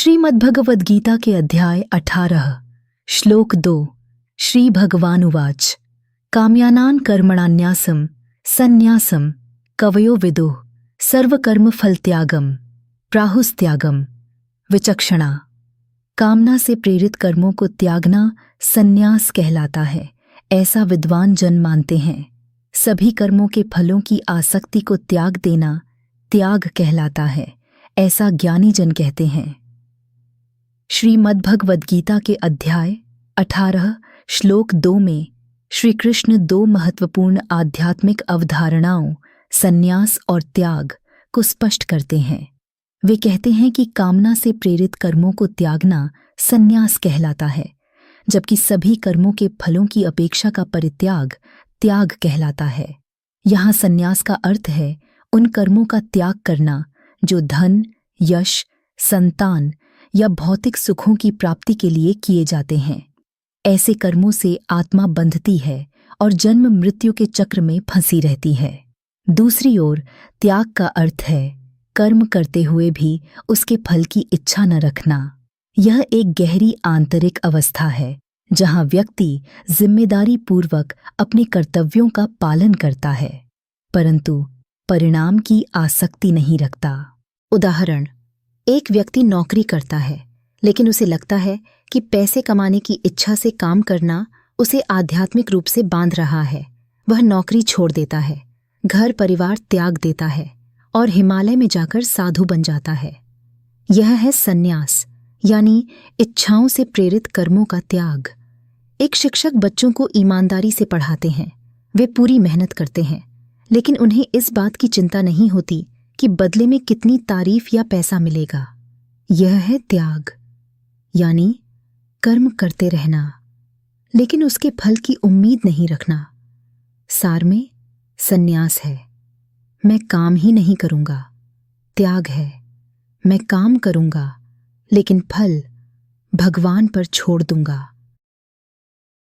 श्रीमद्भगवद गीता के अध्याय 18 श्लोक 2। श्री भगवानुवाच काम्यानां कर्मणान्यासं सन्न्यासं कवयो विदुः सर्वकर्मफलत्यागं प्राहुस्त्यागं विचक्षणा। कामना से प्रेरित कर्मों को त्यागना सन्यास कहलाता है, ऐसा विद्वान जन मानते हैं। सभी कर्मों के फलों की आसक्ति को त्याग देना त्याग कहलाता है, ऐसा ज्ञानी जन कहते हैं। श्रीमद्भगवद गीता के अध्याय 18 श्लोक 2 में श्री कृष्ण दो महत्वपूर्ण आध्यात्मिक अवधारणाओं सन्यास और त्याग को स्पष्ट करते हैं। वे कहते हैं कि कामना से प्रेरित कर्मों को त्यागना सन्यास कहलाता है, जबकि सभी कर्मों के फलों की अपेक्षा का परित्याग त्याग कहलाता है। यहाँ सन्यास का अर्थ है उन कर्मों का त्याग करना जो धन, यश, संतान या भौतिक सुखों की प्राप्ति के लिए किए जाते हैं। ऐसे कर्मों से आत्मा बंधती है और जन्म मृत्यु के चक्र में फंसी रहती है। दूसरी ओर त्याग का अर्थ है कर्म करते हुए भी उसके फल की इच्छा न रखना। यह एक गहरी आंतरिक अवस्था है जहाँ व्यक्ति जिम्मेदारी पूर्वक अपने कर्तव्यों का पालन करता है, परंतु परिणाम की आसक्ति नहीं रखता। उदाहरण, एक व्यक्ति नौकरी करता है, लेकिन उसे लगता है कि पैसे कमाने की इच्छा से काम करना उसे आध्यात्मिक रूप से बांध रहा है। वह नौकरी छोड़ देता है, घर परिवार त्याग देता है और हिमालय में जाकर साधु बन जाता है। यह है सन्यास, यानी इच्छाओं से प्रेरित कर्मों का त्याग। एक शिक्षक बच्चों को ईमानदारी से पढ़ाते हैं, वे पूरी मेहनत करते हैं, लेकिन उन्हें इस बात की चिंता नहीं होती कि बदले में कितनी तारीफ या पैसा मिलेगा। यह है त्याग, यानी कर्म करते रहना, लेकिन उसके फल की उम्मीद नहीं रखना। सार में सन्यास है, मैं काम ही नहीं करूँगा। त्याग है, मैं काम करूँगा, लेकिन फल भगवान पर छोड़ दूँगा।